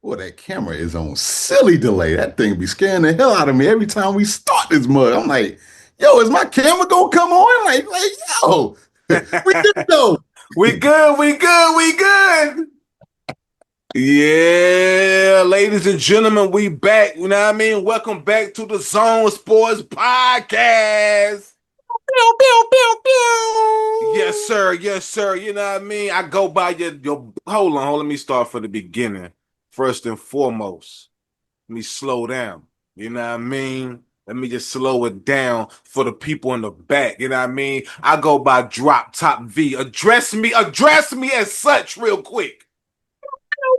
Boy, that camera is on silly delay. That thing be scaring the hell out of me every time we start this mug. I'm like, yo, is my camera gonna come on? Yo, we good though. We good, we good, we good. Yeah, ladies and gentlemen, we back. You know what I mean? Welcome back to the Zone Sports Podcast. Pew, pew, pew, Yes, pew. sir. Yes, sir. You know what I mean? I go by your hold on, let me start from the beginning. First and foremost, let me slow down. You know what I mean? Let me just slow it down for the people in the back. You know what I mean? I go by Drop Top V. Address me as such real quick.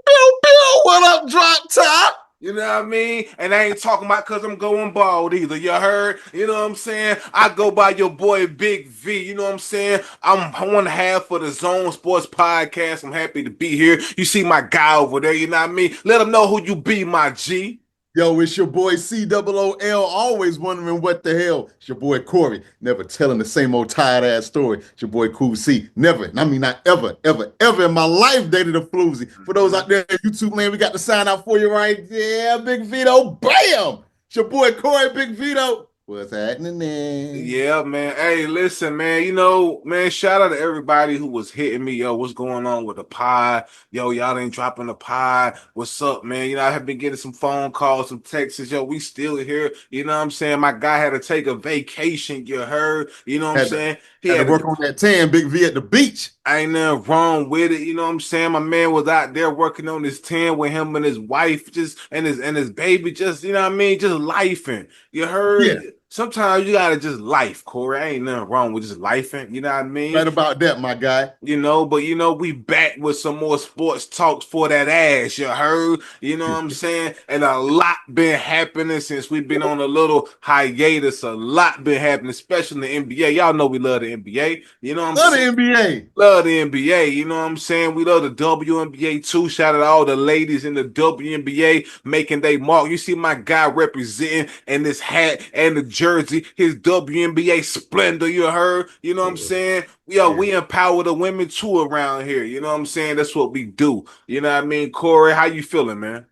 Pew, pew. What up, drop top? You know what I mean? And I ain't talking about because I'm going bald either. You heard? You know what I'm saying? I go by your boy Big V. You know what I'm saying? I'm one half for the Zone Sports Podcast. I'm happy to be here. You see my guy over there. You know what I mean? Let him know who you be, my G. Yo, it's your boy COOL, always wondering what the hell. It's your boy Corey, never telling the same old tired ass story. It's your boy Cool C, never, I mean not ever, ever, ever in my life dated a floozy. For those out Mhm. there in YouTube land, we got the sign out for you right there, Big Vito, bam! It's your boy Corey, Big Vito. What's happening there? Yeah, man. Hey, listen, man. You know, man, shout out to everybody who was hitting me. Yo, what's going on with the pod? Yo, y'all ain't dropping the pod. What's up, man? You know, I have been getting some phone calls, some texts. Yo, we still here. You know what I'm saying? My guy had to take a vacation, you heard? You know what I'm Had to saying? He had to had to work on that tan, Big V at the beach. ain't nothing wrong with it. You know what I'm saying? My man was out there working on his 10 with him and his wife just and his baby just, you know what I mean? Just lifing. You heard? Yeah, Sometimes you gotta just life, Corey. Ain't nothing wrong with just lifing. You know what I mean? right about that, my guy. But we back with some more sports talks for that ass. You heard? You know what I'm saying? And a lot been happening since we've been on a little hiatus. A lot been happening, especially in the NBA. Y'all know we love the NBA. You know what I'm Love the saying? NBA. Love the NBA, you know what I'm saying? We love the WNBA too. Shout out to all the ladies in the WNBA making their mark. You see my guy representing in this hat and the jersey, his WNBA splendor, you heard? You know what I'm Yeah, saying? Yo, yeah. we empower the women too around here. You know what I'm saying? That's what we do. You know what I mean? Corey, how you feeling, man?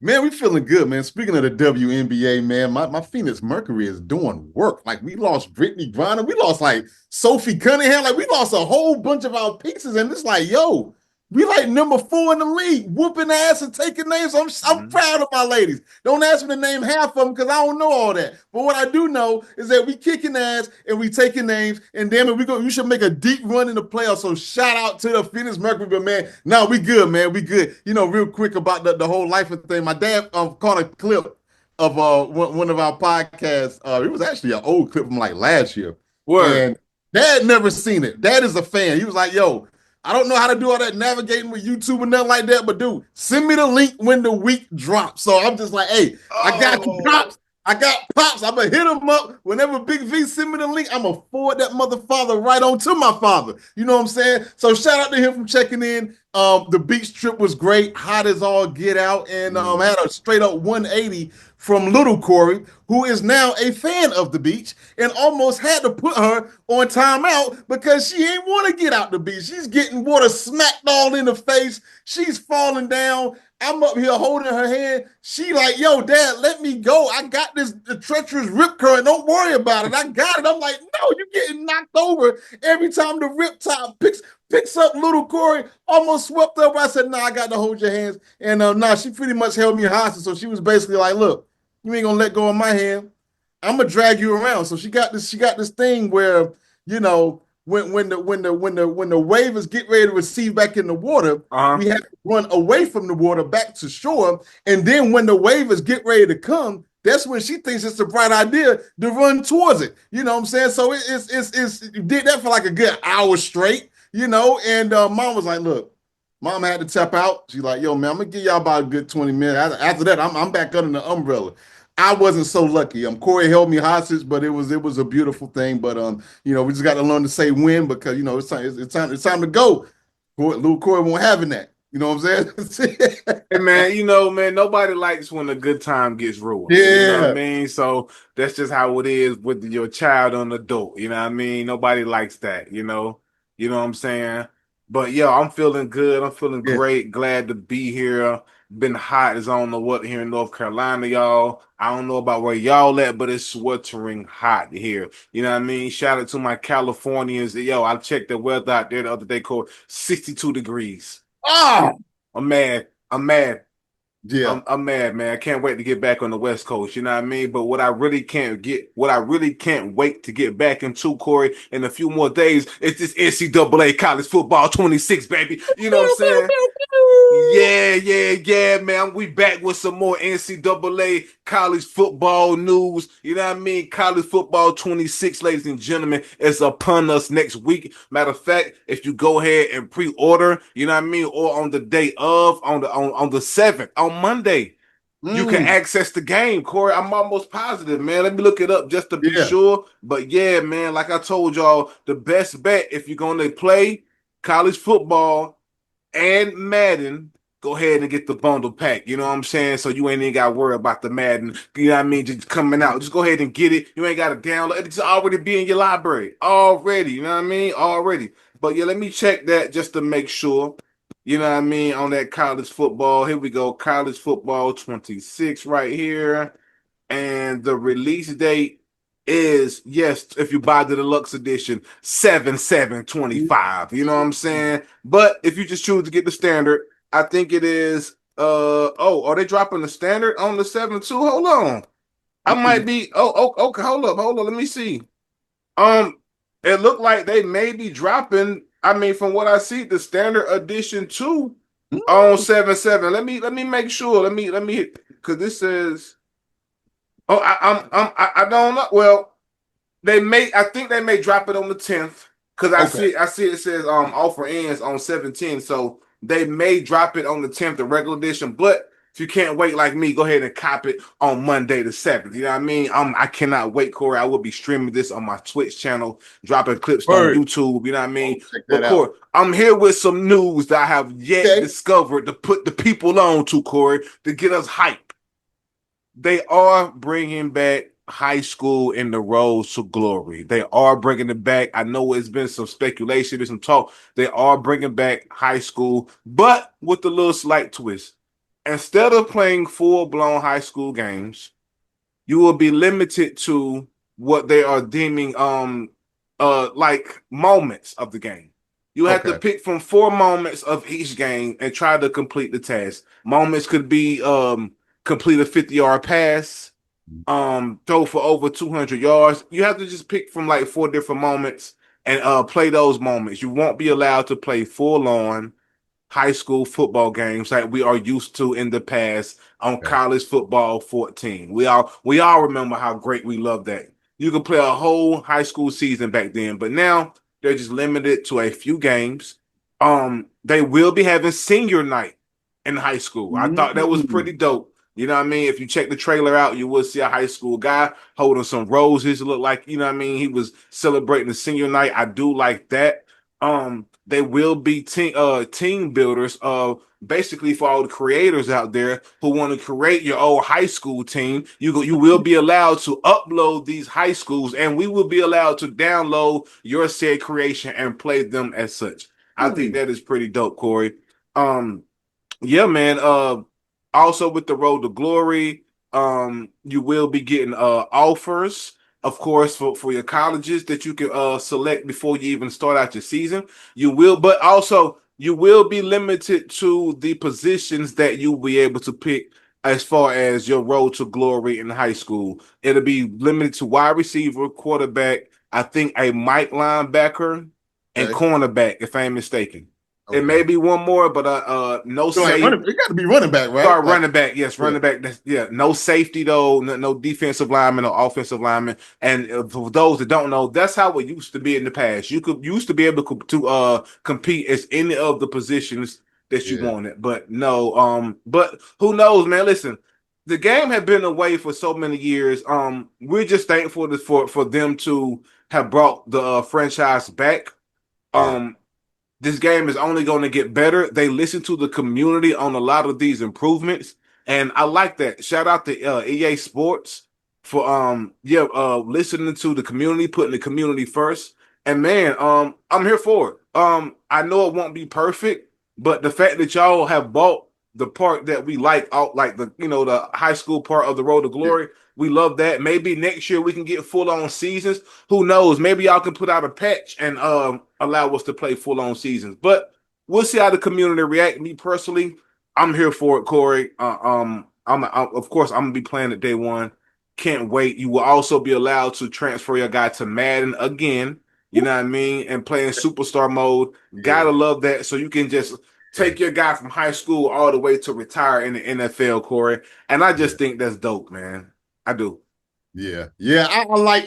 Man, we feeling good, man. Speaking of the WNBA, man, my Phoenix Mercury is doing work. Like we lost Brittany Griner, we lost like Sophie Cunningham, like we lost a whole bunch of our pieces, and it's like, yo, we like number 4 in the league, whooping ass and taking names. I'm Mhm. proud of my ladies. Don't ask me to name half of them because I don't know all that. But what I do know is that we kicking ass and we taking names, and damn it, we should make a deep run in the playoffs. So shout out to the Phoenix Mercury, but man, no, we good, man. We good. You know, real quick about the whole life of thing. My dad caught a clip of one of our podcasts. It was actually an old clip from like last year, Word. and Dad never seen it. Dad is a fan. He was like, "Yo, I don't know how to do all that navigating with YouTube and nothing like that, but dude, send me the link when the week drops." So I'm just like, "Hey, I got you, Oh, pops. I got pops. I'm gonna hit him up whenever Big V send me the link. I'm gonna forward that mother father right on to my father. You know what I'm saying? So shout out to him for checking in. The beach trip was great, hot as all get out, and mm. had a straight up 180 from little Corey, who is now a fan of the beach, and almost had to put her on timeout because she ain't want to get out the beach. She's getting water smacked all in the face. She's falling down. I'm up here holding her hand. She like, yo, Dad, let me go. I got this the treacherous rip current. Don't worry about it. I got it. I'm like, no, you're getting knocked over every time the rip top picks up little Corey, almost swept over. I said, nah, I got to hold your hands. And nah, she pretty much held me hostage. So she was basically like, look, you ain't gonna let go of my hand. I'm gonna drag you around. So she got this thing where, you know, when the wavers get ready to receive back in the water, Uh-huh. we have to run away from the water back to shore. And then when the wavers get ready to come, that's when she thinks it's a bright idea to run towards it. You know what I'm saying? So it's did that for like a good hour straight, you know. And mom was like, look, mom had to tap out. She's like, yo, man, I'm gonna give y'all about a good 20 minutes. After that, I'm back under the umbrella. I wasn't so lucky. Corey held me hostage, but it was a beautiful thing. But we just got to learn to say when because it's time to go. Little Corey won't having that. You know what I'm saying? Hey man, man, nobody likes when a good time gets ruined. You know what I Yeah, mean? So that's just how it is with your child on adult. You know what I mean? Nobody likes that, you know. You know what I'm saying? But yo, I'm feeling good. I'm feeling yeah. great. Glad to be here. been hot as I don't know what here in North Carolina, y'all. I don't know about where y'all at, but it's sweltering hot here. You know what I mean? Shout out to my Californians. Yo, I checked the weather out there the other day, called 62 degrees. Ah, I'm mad. I'm mad. yeah. I'm mad, man. I can't wait to get back on the West Coast. You know what I mean? But what I really can't wait to get back into, Corey, in a few more days, is this NCAA college football 26, baby. You know what I'm saying? Yeah, yeah, yeah, man. We back with some more NCAA college football news. You know what I mean? College football 26, ladies and gentlemen, is upon us next week. Matter of fact, if you go ahead and pre-order, you know what I mean, or on the day of, on the 7th, on Monday, you can Mm, access the game, Corey. I'm almost positive, man. Let me look it up just to be yeah. sure. But yeah, man, like I told y'all, the best bet if you're gonna play college football and Madden, go ahead and get the bundle pack. You know what I'm saying? So you ain't even got to worry about the Madden. You know what I mean? Just coming out. Just go ahead and get it. You ain't got to download it. It's already be in your library. Already. You know what I mean? Already. But yeah, let me check that just to make sure. You know what I mean? On that college football. Here we go. College football 26 right here. And the release date is, yes, if you buy the deluxe edition, 7/7/25. You know what I'm saying? But if you just choose to get the standard, I think it is oh, are they dropping the standard on the 7 too? Hold on. I might be okay, hold up, let me see. Um, it looked like they may be dropping. I mean, from what I see, the standard edition too on 7/7. Let me make sure. Let me because this says oh, I don't know. Well, they may. I think they may drop it on the 10th because I Okay. see. I see it says offer ends on 17. So they may drop it on the 10th, the regular edition. But if you can't wait like me, go ahead and cop it on Monday the 7th. You know what I mean? I cannot wait, Corey. I will be streaming this on my Twitch channel, dropping clips on Word. YouTube. You know what I Oh, mean? check But that out. Corey, I'm here with some news that I have yet Okay. discovered to put the people on to, Corey, to get us hype. They are bringing back high school in the road to glory. They are bringing it back. I know it's been some speculation, there's some talk. They are bringing back high school, but with a little slight twist. Instead of playing full blown high school games, you will be limited to what they are deeming like moments of the game. You have to Okay. pick from 4 moments of each game and try to complete the task. Moments could be complete a 50-yard pass, throw for over 200 yards. You have to just pick from like 4 different moments and play those moments. You won't be allowed to play full on high school football games like we are used to in the past on Okay. college football 14. We all remember how great we love that. You could play a whole high school season back then, but now they're just limited to a few games. They will be having senior night in high school. I thought that was Mm, pretty dope. You know what I mean? If you check the trailer out, you will see a high school guy holding some roses. It looked like, you know what I mean? He was celebrating the senior night. I do like that. They will be team builders basically for all the creators out there who want to create your old high school team. You will be allowed to upload these high schools and we will be allowed to download your said creation and play them as such. I think mm. that is pretty dope, Corey. Um yeah, man. Also with the road to glory, you will be getting offers, of course, for your colleges that you can select before you even start out your season. You will, but also you will be limited to the positions that you'll be able to pick as far as your road to glory in high school. It'll be limited to wide receiver, quarterback, I think a Mike linebacker, and Okay. cornerback, if I ain't mistaken. It Okay. may be one more, but no So like safe. running, it got to be running back, right? Sorry, Like, running back. Yes, yeah, running back. Yeah, no safety though. No defensive lineman or offensive lineman. And for those that don't know, that's how it used to be in the past. You used to be able to compete as any of the positions that you yeah, wanted, but no. But who knows, man? Listen, the game had been away for so many years. We're just thankful for them to have brought the franchise back. yeah. Um, this game is only going to get better. They listen to the community on a lot of these improvements, and I like that. Shout out to EA Sports for listening to the community, putting the community first. And man, I'm here for it. I know it won't be perfect, but the fact that y'all have bought the part that we like, out like the the high school part of the Road to Glory. We love that. Maybe next year we can get full on seasons. Who knows? Maybe y'all can put out a patch and allow us to play full on seasons. But we'll see how the community react. Me personally, I'm here for it, Corey. Of course I'm gonna be playing it day one. Can't wait. You will also be allowed to transfer your guy to Madden again. You know what I mean? And playing superstar mode. Gotta Yeah. love that. So you can just take your guy from high school all the way to retire in the NFL, Corey. And I Yeah. just think that's dope, man. I do. Yeah, yeah, I like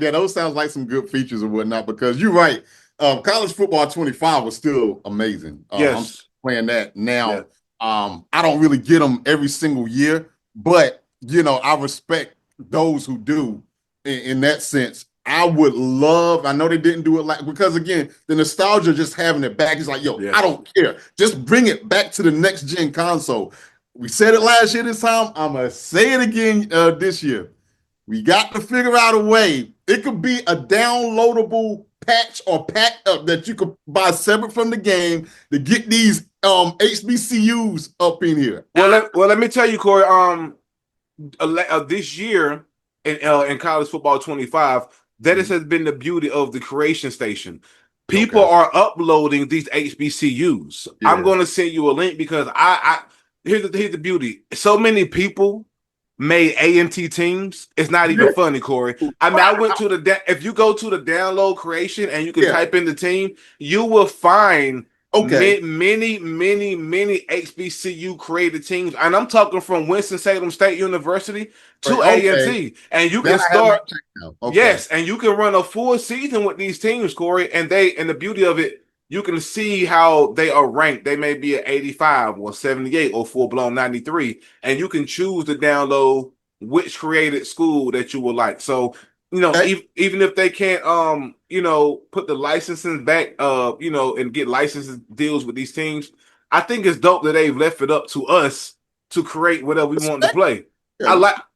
that. Those sounds like some good features and whatnot. Because you're right, college football 25 was still amazing. I'm still Yes. playing that Yeah. now. I don't really get them every single year, but I respect those who do. In that sense, I would love. I know they didn't do it like because again, the nostalgia just having it back is like, yo, I Yes. don't care. Just bring it back to the next gen console. We said it last year. This time, I'm gonna say it again this year. We got to figure out a way. It could be a downloadable patch or pack up that you could buy separate from the game to get these HBCUs up in here. Well, let me tell you, Corey. This year in college football 25, that has been the beauty of the creation station. People Okay. are uploading these HBCUs. I'm Yeah. going to send you a link because I here's the beauty. So many people made A&T teams. It's not even Yeah. funny, Corey. I mean, I went to if you go to the download creation and you can Yeah. type in the team, you will find Okay. many HBCU created teams, and I'm talking from Winston-Salem State University to Okay. A&T, and you can That I have start. not checked out. Okay. Yes, and you can run a full season with these teams, Corey, and the beauty of it, you can see how they are ranked. They may be at 85 or 78 or full blown 93, and you can choose to download which created school that you would like. So, Hey, even if they can't put the licensing back and get licensing deals with these teams, I think it's dope that they've left it up to us to create whatever we want to respect. play. Yeah.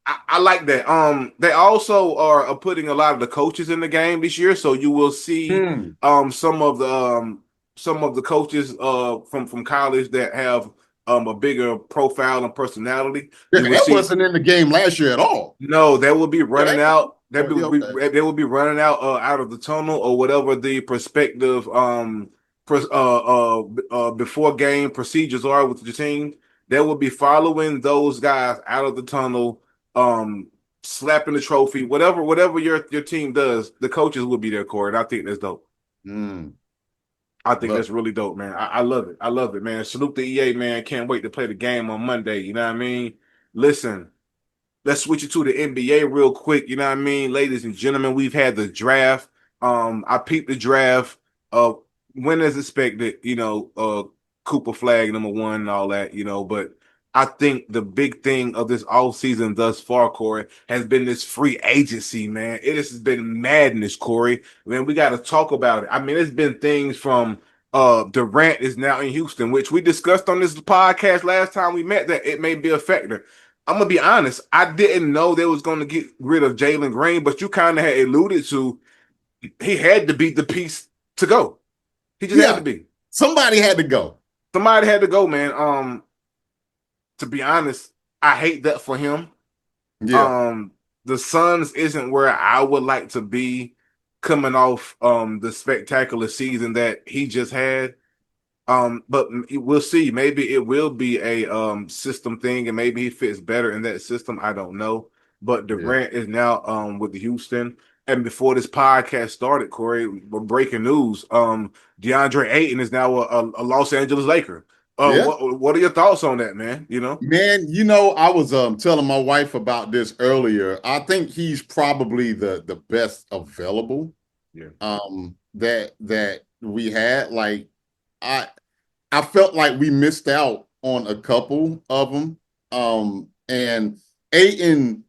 I like that. They also are putting a lot of the coaches in the game this year, so you will see Hmm. some of the coaches from college that have a bigger profile and personality. Yeah, You will that see. wasn't in the game last year at all. No, they will be Yeah, running out. oh, yeah, okay. They will be running out of the tunnel or whatever the prospective before game procedures are with the team. They will be following those guys out of the tunnel, slapping the trophy, whatever your team does. The coaches will be there, Corey. And I think that's dope. Hmm. I think Look, that's really dope, man. I love it. I love it, man. Salute the EA, man. Can't wait to play the game on Monday. You know what I mean? Listen. Let's switch it to the NBA real quick. You know what I mean? Ladies and gentlemen, we've had the draft. I peeped the draft. When as expected, Cooper flag number 1 and all that, but I think the big thing of this off season thus far, Corey, has been this free agency, man. It has been madness, Corey. Man, we got to talk about it. I mean, it's been things from Durant is now in Houston, which we discussed on this podcast last time we met that it may be a factor. I'm gonna be honest. I didn't know they was gonna get rid of Jalen Green, but you kind of had alluded to he had to be the piece to go. He just had yeah, to be. somebody had to go. Somebody had to go, man. To be honest, I hate that for him. Yeah, Um, the Suns isn't where I would like to be coming off the spectacular season that he just had. But we'll see. Maybe it will be a system thing, and maybe he fits better in that system. I don't know. But yeah, Durant is now with Houston. And before this podcast started, Corey, breaking news. DeAndre Ayton is now a Los Angeles Laker. yeah. What are your thoughts on that, man? Man, I was telling my wife about this earlier. I think he's probably the best available Yeah. that we had. Like I I felt like we missed out on a couple of them. And Aiden,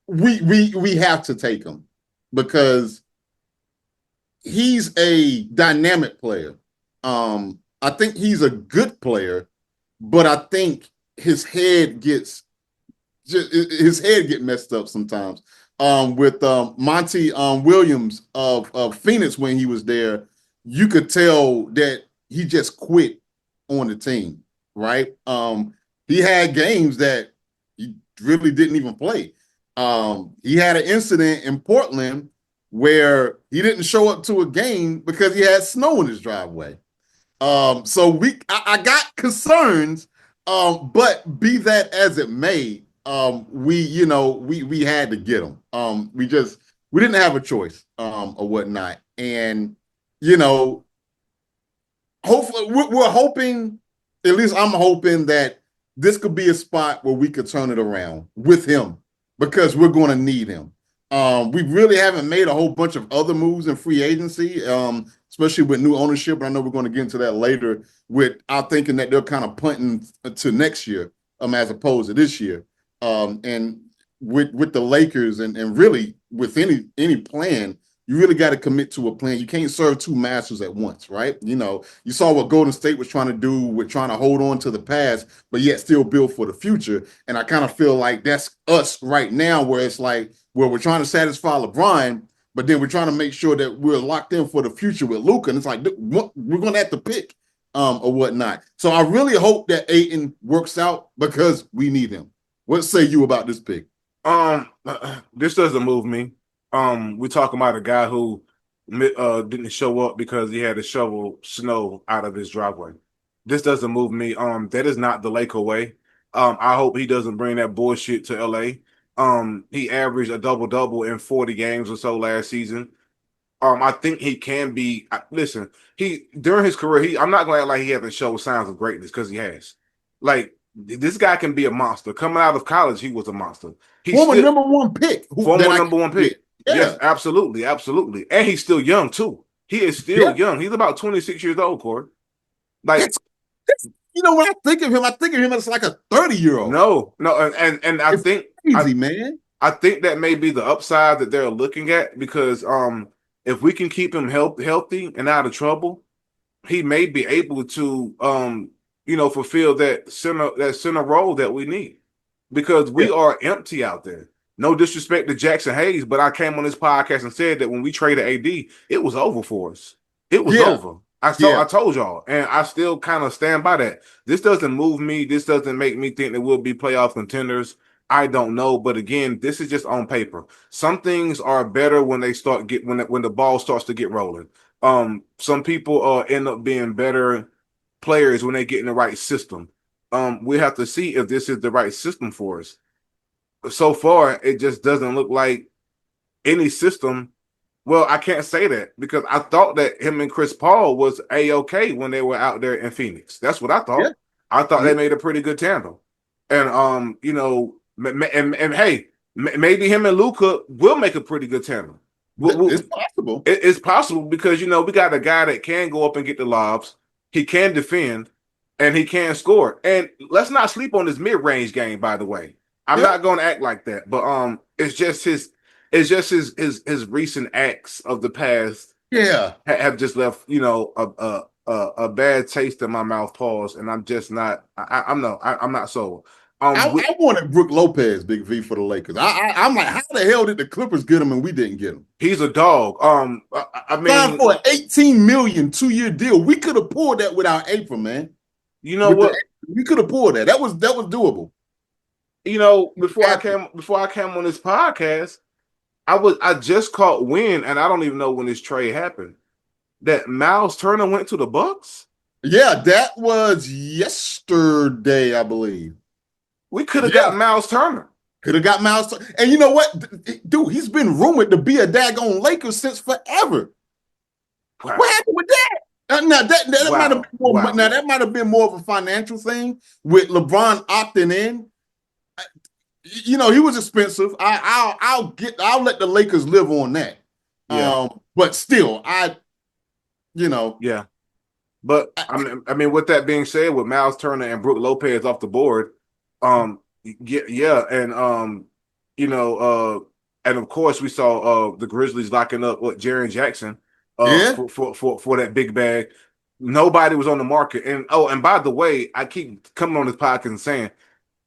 we have to take him because he's a dynamic player. I think he's a good player, but I think his head get messed up sometimes. With Monty Williams of Phoenix when he was there, you could tell that he just quit on the team, right? he had games that he really didn't even play. He had an incident in Portland where he didn't show up to a game because he had snow in his driveway. So I got concerns, but be that as it may, we had to get him. We didn't have a choice, or whatnot, and you know, hopefully we're hoping, at least I'm hoping that this could be a spot where we could turn it around with him because we're going to need him. We really haven't made a whole bunch of other moves in free agency, especially with new ownership. And I know we're going to get into that later with our thinking that they're kind of punting to next year, as opposed to this year. And with the Lakers and really with any plan, you really got to commit to a plan. You can't serve two masters at once, right? You saw what Golden State was trying to do with trying to hold on to the past, but yet still build for the future. And I kind of feel like that's us right now, where it's like where we're trying to satisfy LeBron, but then we're trying to make sure that we're locked in for the future with Luka. And it's like we're going to have to pick or whatnot. So I really hope that Ayton works out because we need him. What say you about this pick? This doesn't move me. We're talking about a guy who didn't show up because he had to shovel snow out of his driveway. This doesn't move me. That is not the Laker way. I hope he doesn't bring that bullshit to LA. He averaged a double-double in 40 games or so last season. I think he can be. Listen, he during his career, I'm not going to act like he hasn't shown signs of greatness because he has. Like this guy can be a monster. Coming out of college, he was a monster. He's former still number one pick. former number one pick. Yeah. Yes, absolutely, absolutely. And he's still young too. He is still young. He's about 26 years old, Corey. Like when I think of him as like a 30-year-old. No, and I think crazy, man. I think that may be the upside that they're looking at because if we can keep him healthy and out of trouble, he may be able to fulfill that center role that we need because we are empty out there. No disrespect to Jackson Hayes, but I came on this podcast and said that when we traded AD, it was over for us. It was over. I told y'all, and I still kind of stand by that. This doesn't move me. This doesn't make me think that we'll be playoff contenders. I don't know, but again, this is just on paper. Some things are better when they start when the ball starts to get rolling. Some people end up being better players when they get in the right system. We have to see if this is the right system for us. So far, it just doesn't look like any system. Well, I can't say that because I thought that him and Chris Paul was A-OK when they were out there in Phoenix. That's what I thought. Yeah. I thought they made a pretty good tandem. And hey, maybe him and Luka will make a pretty good tandem. It's possible. It's possible because we got a guy that can go up and get the lobs. He can defend, and he can score. And let's not sleep on his mid-range game. By the way, I'm not going to act like that, but it's just his recent acts of the past. Yeah, have just left a bad taste in my mouth. Pause, and I'm just not. I'm not sold. I wanted Brook Lopez, Big V, for the Lakers. I'm like, how the hell did the Clippers get him and we didn't get him? He's a dog. I mean, signed for an $18 million 2-year deal. We could have pulled that without April, man. You know what? We could have pulled that. That was doable. Before I came on this podcast, I just caught wind, and I don't even know when this trade happened, that Miles Turner went to the Bucks. Yeah, that was yesterday, I believe. We could have got Miles Turner. Could have got Miles Turner. And you know what? Dude, he's been rumored to be a daggone Lakers since forever. Wow. What happened with that? Now that might have been more, now that might have been more of a financial thing with LeBron opting in. He was expensive. I'll let the Lakers live on that. Yeah. But still, Yeah. But I mean, with that being said, with Miles Turner and Brook Lopez off the board, and of course we saw the Grizzlies locking up Jaren Jackson for that big bag. Nobody was on the market. And by the way, I keep coming on this podcast and saying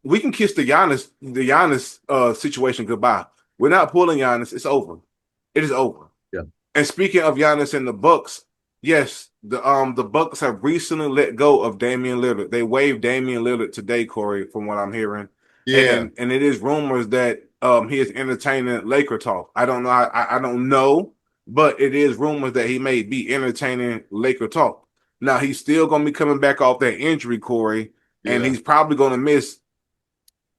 we can kiss the Giannis situation goodbye. We're not pulling Giannis. It's over. It is over. Yeah. And speaking of Giannis and the Bucks, Yes, the Bucks have recently let go of Damian Lillard. They waived Damian Lillard today, Corey, from what I'm hearing, Yeah, and it is rumors that he is entertaining Laker talk. I don't know. I don't know, but it is rumors that he may be entertaining Laker talk. Now he's still going to be coming back off that injury, Corey, and yeah, he's probably going to miss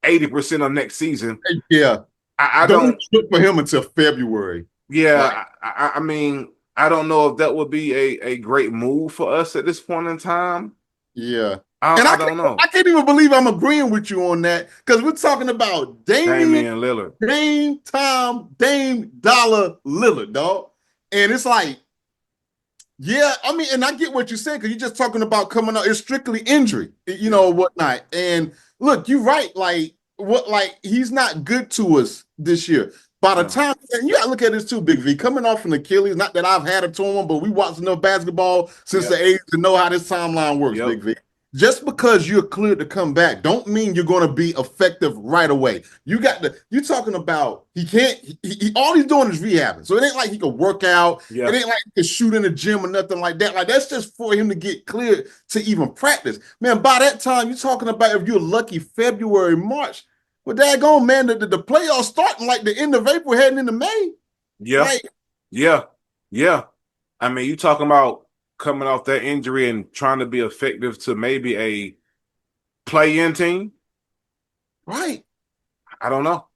80% of next season. yeah. I Don't don't. look for him until February. Like, Yeah, I mean, I don't know if that would be a great move for us at this point in time. yeah. I, And I don't I know. can't even believe I'm agreeing with you on that because we're talking about Damian Lillard. Dame Dollar Lillard, dog. And it's like, yeah, I mean, and I get what you're saying because you're just talking about coming out. It's strictly injury, Yeah, whatnot. And look, you're right. Like he's not good to us this year. By the yeah, time, and you gotta look at this too, Big V, coming off an Achilles. Not that I've had a torn, but we watched enough basketball since yep, the '80s to know how this timeline works, yep, Big V. Just because you're cleared to come back, don't mean you're going to be effective right away. You're talking about he can't, all he's doing is rehabbing. So it ain't like he can work out. It yeah, ain't like he can shoot in the gym or nothing like that. Like that's just for him to get cleared to even practice. Man, by that time, you're talking about if you're lucky February, March. Well, daggone, man, the playoffs starting like the end of April, heading into May. yeah, Like, yeah, yeah. I mean, you talking about coming off that injury and trying to be effective to maybe a play-in team? right. I don't know.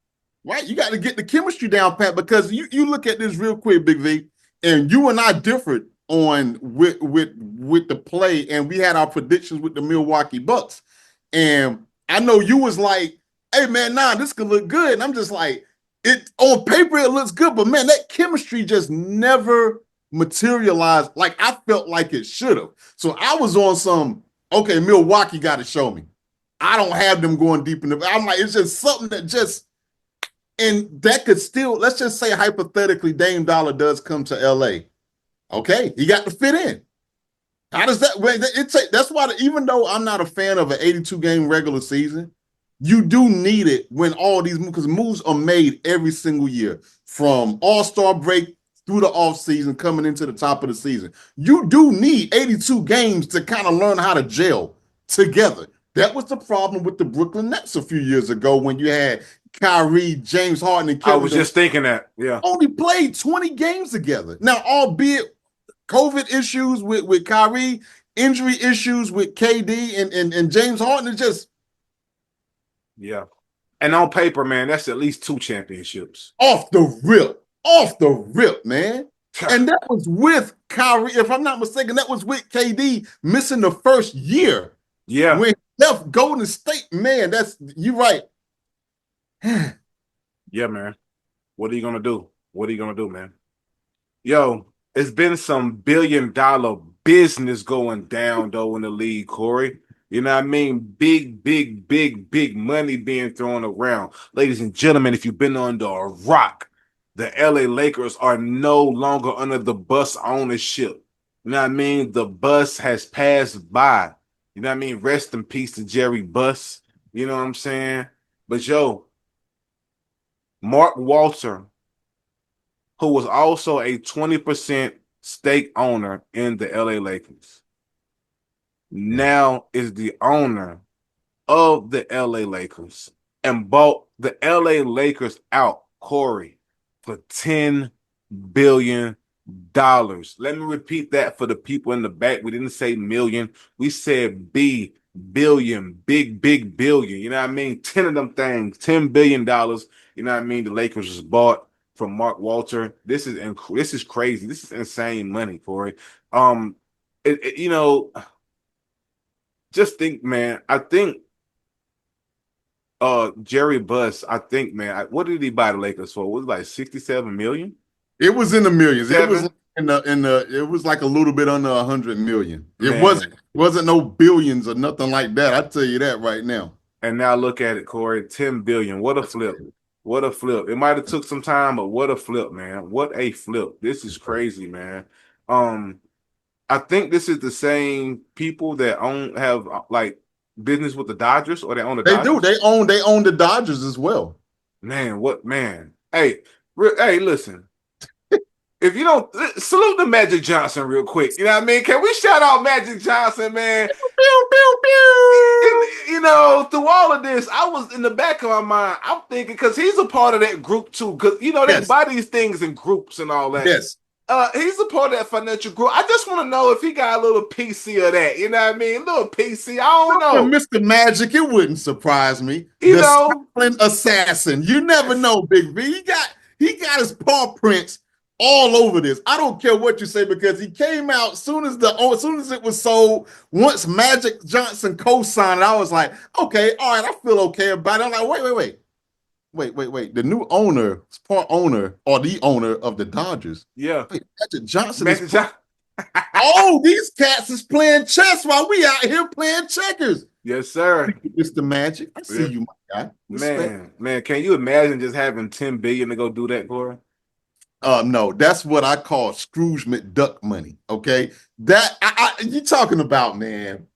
Right, you got to get the chemistry down, Pat, because you look at this real quick, Big V, and you and I differed on with the play, and we had our predictions with the Milwaukee Bucks, and I know you was like, "Hey man, nah, this could look good," and I'm just like, "It on paper it looks good, but man, that chemistry just never materialized like I felt like it should have." So I was on some, okay, Milwaukee got to show me. I don't have them going deep in the. I'm like, it's just something that just and that could still, let's just say hypothetically, Dame Dollar does come to LA. Okay, he got to fit in. How does that? That's why even though I'm not a fan of an 82 game regular season, you do need it when all these moves because moves are made every single year from All Star break through the off season coming into the top of the season. You do need 82 games to kind of learn how to gel together. That was the problem with the Brooklyn Nets a few years ago when you had Kyrie, James Harden, and I Kevin was Durant just thinking that. Yeah, only played 20 games together. Now, albeit COVID issues with Kyrie, injury issues with KD and James Harden, it's just yeah. And on paper, man, that's at least two championships. off the rip, man. And that was with Kyrie, if I'm not mistaken, that was with KD missing the first year Yeah, when he left Golden State. Man, that's you right. yeah, man. What are you gonna do? What are you gonna do, man? Yo, it's been some billion-dollar business going down though in the league, Corey. You know what I mean? Big, big, big, big money being thrown around. Ladies and gentlemen, if you've been under a rock, the LA Lakers are no longer under the bus ownership. You know what I mean? The bus has passed by. You know what I mean? Rest in peace to Jerry Buss. You know what I'm saying? But yo, Mark Walter, who was also a 20% stake owner in the LA Lakers, Yeah. now is the owner of the LA Lakers and bought the LA Lakers out, Corey, for $10 billion. Let me repeat that for the people in the back. We didn't say million, we said billion, big, big billion. You know what I mean? 10 of them things, $10 billion. You know what I mean? The Lakers was bought from Mark Walter. This is crazy. This is insane money, Corey. Um, you know, just think, man. I think Jerry Buss, I think, man, what did he buy the Lakers for? Was it like 67 million? It was in the millions. It was Seven? in the it was like a little bit under 100 million. It wasn't Man. wasn't no billions or nothing like that. I tell you that right now. And now look at it, Corey. 10 billion. What a That's flip. crazy. What a flip. It might have took some time, but what a flip, man. What a flip. This is crazy, man. Um, I think this is the same people that have like business with the Dodgers or they own the They do. Dodgers. They own the Dodgers as well. Man, what man? Hey, hey, listen. if you don't salute the Magic Johnson real quick, you know what I mean? Can we shout out Magic Johnson, man? Pew, pew, pew. You know, through all of this, I was in the back of my mind, I'm thinking because he's a part of that group too. Because you know they Yes, buy these things in groups and all that. yes. He's a part of that financial group. I just want to know if he got a little PC of that. You know what I mean? A little PC. I don't From know. Mr. Magic, it wouldn't surprise me. You The know, silent assassin. You never know, Big V. He got his paw prints all over this. I don't care what you say because he came out as soon as it was sold. Once Magic Johnson co-signed it, I was like, okay, all right, I feel okay about it. I'm like, wait. The new owner, part owner, or the owner of the Dodgers. yeah. Wait, Magic Johnson is. Magic Johnson. Oh, these cats is playing chess while we out here playing checkers. Yes, sir. Mr. Magic, I see Yeah. you, my guy. Respect. Man, can you imagine just having 10 billion to go do that, Corey? No, that's what I call Scrooge McDuck money. Okay, you talking about, man.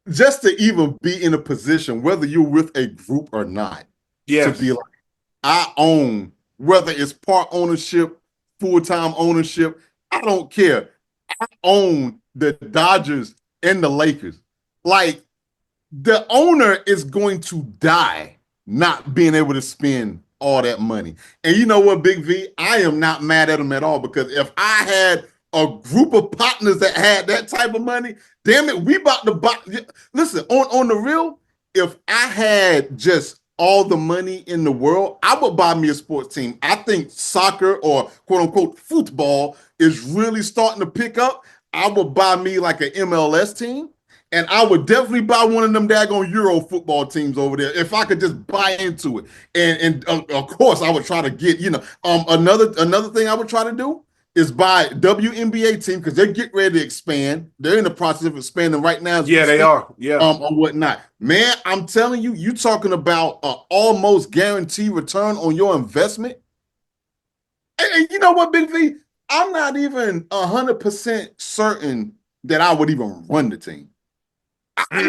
Just to even be in a position, whether you're with a group or not, to be Yes. like, I own, whether it's part ownership, full-time ownership, I don't care. I own the Dodgers and the Lakers. Like, the owner is going to die not being able to spend all that money. And you know what, Big V? I am not mad at him at all because if I had a group of partners that had that type of money, damn it, we about to buy. Listen, on the real, if I had just all the money in the world, I would buy me a sports team. I think soccer or quote unquote football is really starting to pick up. I would buy me like an MLS team. And I would definitely buy one of them daggone Euro football teams over there if I could just buy into it. And of course, I would try to get, another thing I would try to do is buy WNBA team because they're getting ready to expand. They're in the process of expanding right now. Yeah, they are. Yeah. Or whatnot. Man, I'm telling you, you talking about almost guaranteed return on your investment. And you know what, Big V? I'm not even 100% certain that I would even run the team. I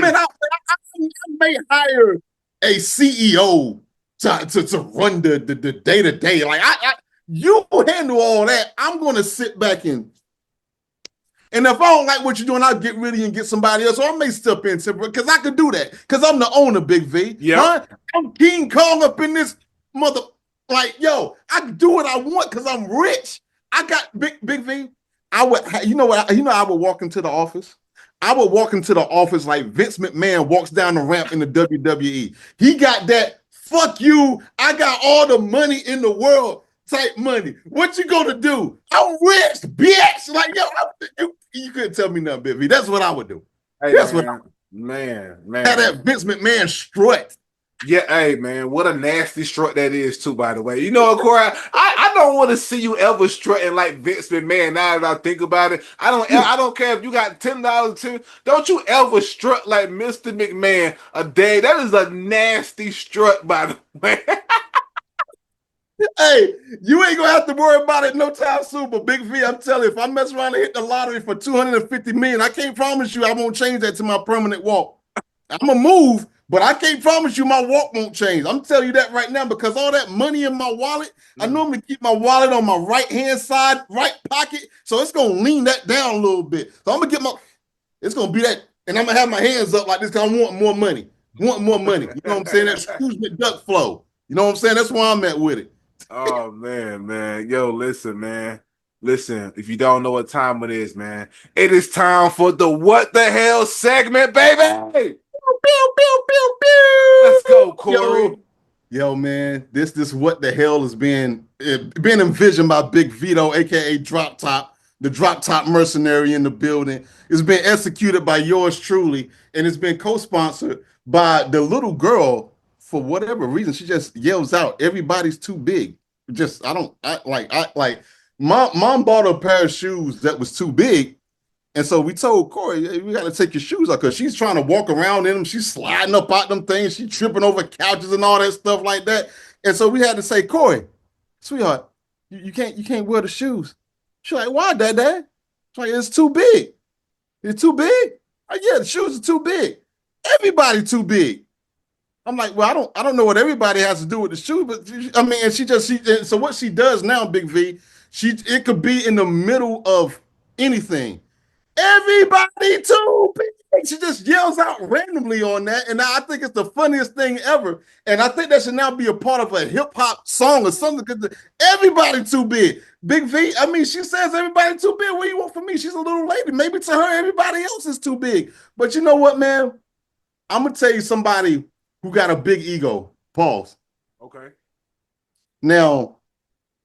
may hire a CEO to run the day to day. Like you handle all that. I'm going to sit back and if I don't like what you're doing, I'll get rid of you and get somebody else. Or I may step in because I could do that because I'm the owner, Big V. Yeah. Huh? I'm King Kong up in this mother. Like, yo, I can do what I want because I'm rich. I got Big V. I would, you know what? I would walk into the office. I would walk into the office like Vince McMahon walks down the ramp in the WWE. He got that, fuck you, I got all the money in the world type money. What you gonna do? I'm rich, bitch. Like, yo, you couldn't tell me nothing, Big V. That's what I would do. Hey, That's man, what man. had that Vince McMahon strut. Yeah, hey man, what a nasty strut that is too, by the way. You know, Corey, I don't want to see you ever strutting like Vince McMahon. Now that I think about it, I don't care if you got $10 too. Don't you ever strut like Mr. McMahon a day. That is a nasty strut, by the way. Hey, you ain't gonna have to worry about it no time soon. But Big V, I'm telling you, if I mess around and hit the lottery for 250 million, I can't promise you I won't change that to my permanent walk. I'm gonna move, but I can't promise you my walk won't change. I'm telling you that right now because all that money in my wallet, I normally keep my wallet on my right hand side, right pocket, so it's gonna lean that down a little bit. So I'm gonna it's gonna be that, and I'm gonna have my hands up like this because I want more money. Want more money. You know what I'm saying? That Scrooge McDuck flow. You know what I'm saying? That's where I'm at with it. Oh man. Yo, listen, man. Listen, if you don't know what time it is, man, it is time for the What the Hell segment, baby. Pew, pew, pew, pew. Let's go, Corey. Yo, man, this what the hell is being envisioned by Big Vito, aka Drop Top, the Drop Top mercenary in the building. It's been executed by yours truly, and it's been co-sponsored by the little girl. For whatever reason, she just yells out, "Everybody's too big." Just I like. Mom bought a pair of shoes that was too big. And so we told Corey, hey, we got to take your shoes off because she's trying to walk around in them. She's sliding up out them things. She's tripping over couches and all that stuff like that. And so we had to say, Corey, sweetheart, you can't wear the shoes. She's like, why, Dad? She's like, it's too big. It's too big? Like, yeah, the shoes are too big. Everybody too big. I'm like, well, I don't know what everybody has to do with the shoes, but I mean, and so what she does now, Big V, It could be in the middle of anything. Everybody too big. She just yells out randomly on that, and I think it's the funniest thing ever. And I think that should now be a part of a hip hop song or something. Because everybody too big. Big V. I mean, she says everybody too big. What do you want from me? She's a little lady. Maybe to her, everybody else is too big. But you know what, man? I'm gonna tell you somebody who got a big ego. Pause. Okay. Now,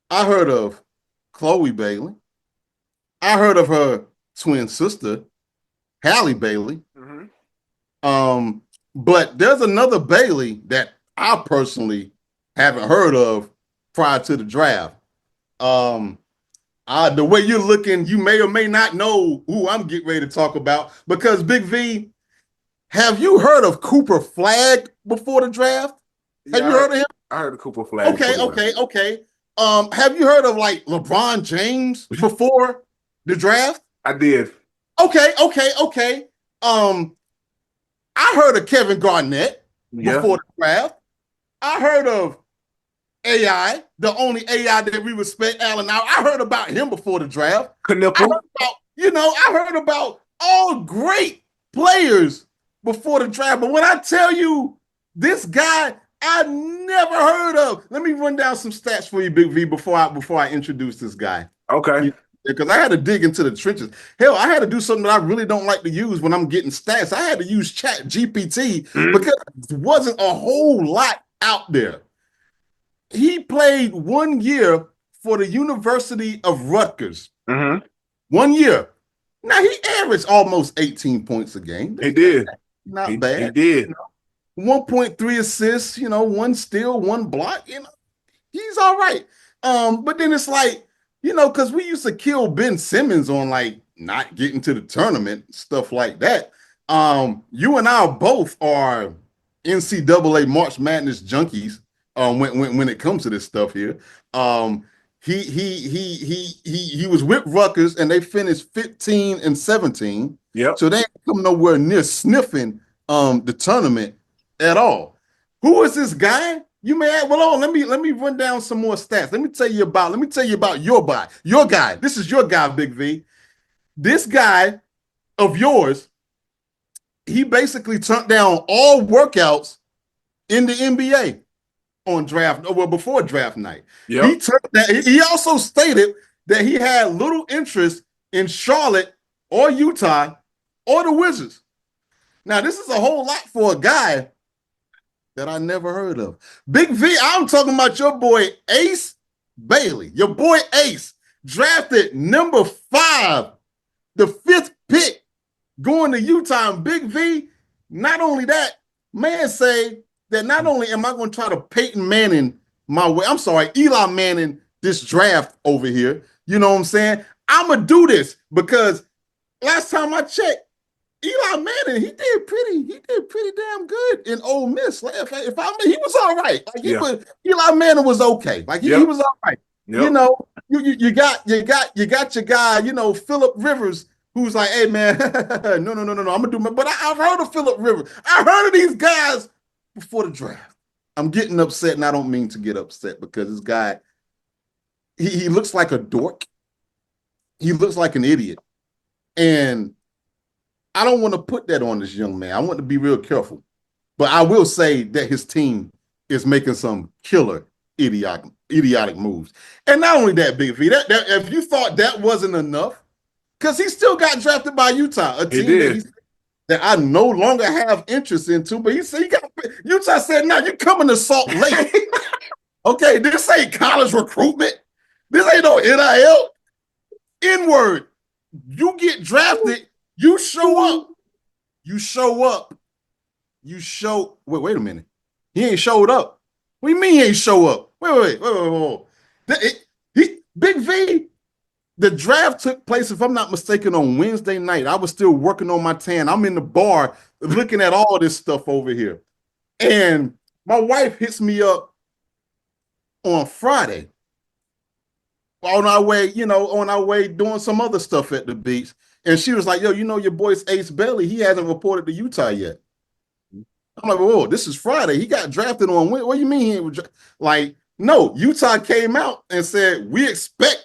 I heard of Chloe Bailey. I heard of her twin sister, Halle Bailey. But there's another Bailey that I personally haven't heard of prior to the draft. The way you're looking, you may or may not know who I'm getting ready to talk about because Big V, have you heard of Cooper Flagg before the draft? Have you heard of him? I heard of Cooper Flagg. Okay. Have you heard of like LeBron James before the draft? I did. Okay. I heard of Kevin Garnett before the draft. I heard of AI, the only AI that we respect, Allen. Now I heard about him before the draft. I heard about all great players before the draft. But when I tell you this guy, I never heard of. Let me run down some stats for you, Big V, before I introduce this guy. Okay. Because I had to dig into the trenches. Hell, I had to do something that I really don't like to use when I'm getting stats. I had to use Chat GPT because there wasn't a whole lot out there. He played 1 year for the University of Rutgers. 1 year. Now, he averaged almost 18 points a game. He did. Not bad. He did. 1.3 assists, 1 steal, 1 block. He's all right. But then it's like, because we used to kill Ben Simmons on like not getting to the tournament, stuff like that. You and I both are NCAA March Madness junkies. When it comes to this stuff here, he was with Rutgers and they finished 15-17. Yep. So they ain't come nowhere near sniffing the tournament at all. Who is this guy? You may ask, well, let me run down some more stats. Let me tell you about your guy. This is your guy, Big V. This guy of yours, he basically turned down all workouts in the NBA before draft night. Yep. He also stated that he had little interest in Charlotte or Utah or the Wizards. Now, this is a whole lot for a guy that I never heard of. Big V, I'm talking about your boy Ace Bailey. Your boy Ace, drafted number 5, the 5th pick, going to Utah. And Big V, not only that, man say that not only am I going to try to Peyton Manning Eli Manning this draft over here. You know what I'm saying? I'm going to do this because last time I checked, Eli Manning, he did pretty damn good in Ole Miss. Like, he was all right. Eli Manning was okay. Like he was all right. Yep. You got your guy, Phillip Rivers, who's like, hey man, no, I'm gonna do my. But I've heard of Phillip Rivers. I heard of these guys before the draft. I'm getting upset, and I don't mean to get upset because this guy, he looks like a dork. He looks like an idiot, and I don't want to put that on this young man. I want to be real careful. But I will say that his team is making some killer idiotic moves. And not only that, Big V, that if you thought that wasn't enough, because he still got drafted by Utah, a team that I no longer have interest into. But Utah said, "No, you're coming to Salt Lake." Okay, this ain't college recruitment. This ain't no NIL. N-word. You get drafted. You show up. Wait a minute. He ain't showed up. What do you mean he ain't show up? Wait. Big V, the draft took place, if I'm not mistaken, on Wednesday night. I was still working on my tan. I'm in the bar looking at all this stuff over here. And my wife hits me up on Friday on our way doing some other stuff at the beach. And she was like, yo, your boy's Ace Bailey. He hasn't reported to Utah yet. I'm like, whoa, this is Friday. He got drafted on. What do you mean he was like, no, Utah came out and said, we expect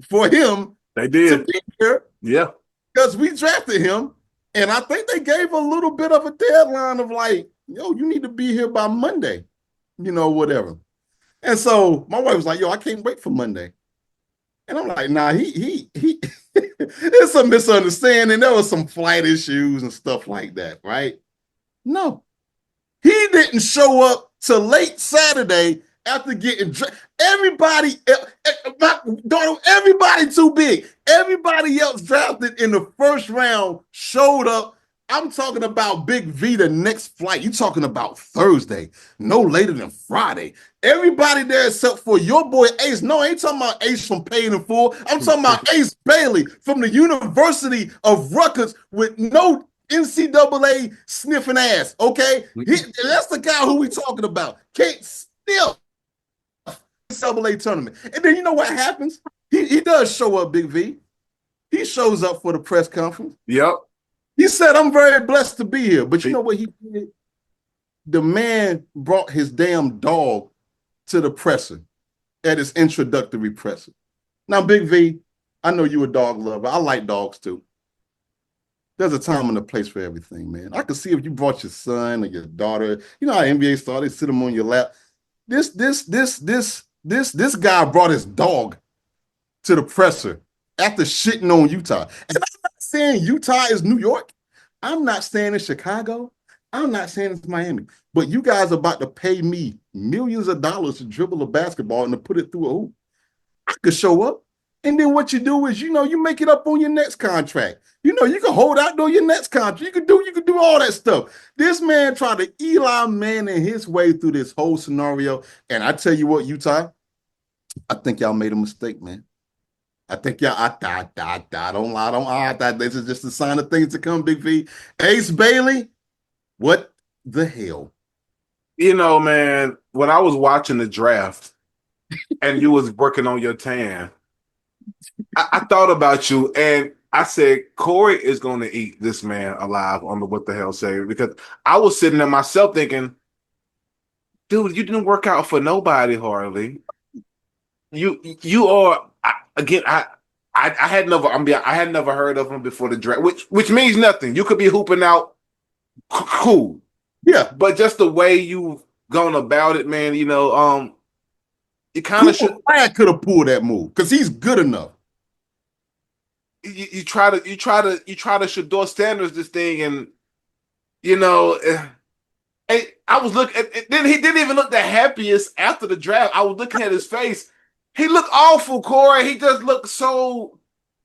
for him They to did. be here Yeah. because we drafted him. And I think they gave a little bit of a deadline of like, yo, you need to be here by Monday, whatever. And so my wife was like, yo, I can't wait for Monday. And I'm like, nah, he it's a misunderstanding. There was some flight issues and stuff like that, right? No, he didn't show up till late Saturday after getting everybody, my daughter, everybody too big. Everybody else drafted in the first round showed up. I'm talking about Big V the next flight. You talking about Thursday, no later than Friday. Everybody there except for your boy Ace. No, I ain't talking about Ace from Paid in Full. I'm talking about Ace Bailey from the University of Rutgers with no NCAA sniffing ass. Okay, that's the guy who we talking about. Can't sniff NCAA tournament. And then you know what happens? He does show up, Big V. He shows up for the press conference. Yep. He said, I'm very blessed to be here. But you know what he did? The man brought his damn dog to the presser at his introductory presser. Now, Big V, I know you a dog lover. I like dogs too. There's a time and a place for everything, man. I could see if you brought your son or your daughter. You know how NBA stars, they sit them on your lap. This guy brought his dog to the presser after shitting on Utah. And I'm not saying Utah is New York. I'm not saying it's Chicago. I'm not saying it's Miami. But you guys are about to pay me millions of dollars to dribble a basketball and to put it through a hoop. I could show up. And then what you do is, you make it up on your next contract. You can hold out on your next contract. You can do all that stuff. This man tried to Eli Manning his way through this whole scenario. And I tell you what, Utah, I think y'all made a mistake, man. I think y'all, don't lie. This is just a sign of things to come, Big V. Ace Bailey, what the hell? Man, when I was watching the draft and you was working on your tan, I thought about you and I said, Corey is going to eat this man alive on the what the hell say, because I was sitting there myself thinking, dude, you didn't work out for nobody hardly. You are again. I had never. I had never heard of him before the draft, which means nothing. You could be hooping out, cool, yeah. But just the way you've gone about it, man. You kind of should. Brad could have pulled that move because he's good enough. You try to Shador Sanders this thing, and you know. I was looking. Then he didn't even look the happiest after the draft. I was looking at his face. He looked awful, Corey. He just looked so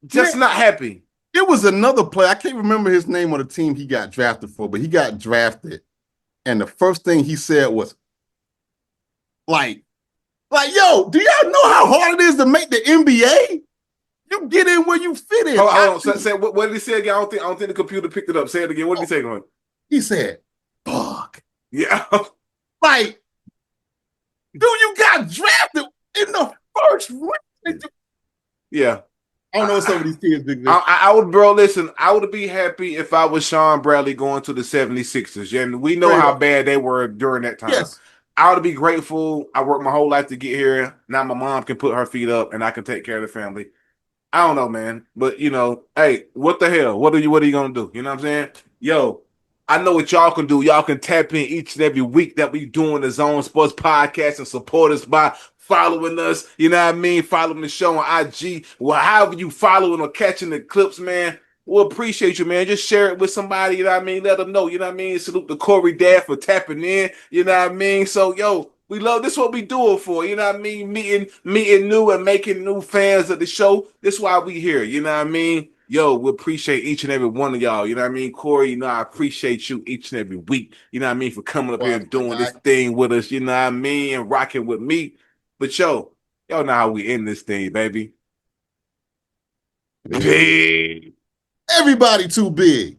not happy. It was another player. I can't remember his name on the team he got drafted for, but he got drafted. And the first thing he said was, like, yo, do y'all know how hard it is to make the NBA? You get in where you fit in. Hold on. Say, what did he say again? I don't think the computer picked it up. Say it again. What did he say, going? He said, fuck. Yeah. Like, dude, you got drafted in the first round. Yeah. I don't know some of these kids, Big Vic. I would, bro, listen, I would be happy if I was Sean Bradley going to the 76ers. And we know how bad they were during that time. Yes. I would be grateful. I worked my whole life to get here. Now my mom can put her feet up and I can take care of the family. I don't know, man. But, hey, what the hell? What are you going to do? You know what I'm saying? Yo, I know what y'all can do. Y'all can tap in each and every week that we doing the Zone Sports Podcast and support us by following us. You know what I mean? Following the show on IG. Well, however you following or catching the clips, man, we'll appreciate you, man. Just share it with somebody, you know what I mean? Let them know, you know what I mean? Salute to Corey Dad for tapping in, you know what I mean? So, yo, we love this. What we do it for, you know what I mean? Meeting new and making new fans of the show. This is why we here, you know what I mean? Yo, we appreciate each and every one of y'all. You know what I mean? Corey, I appreciate you each and every week. You know what I mean? For coming up here and doing this thing with us, you know what I mean? And rocking with me. But y'all know how we end this thing, baby. Big. Everybody too big.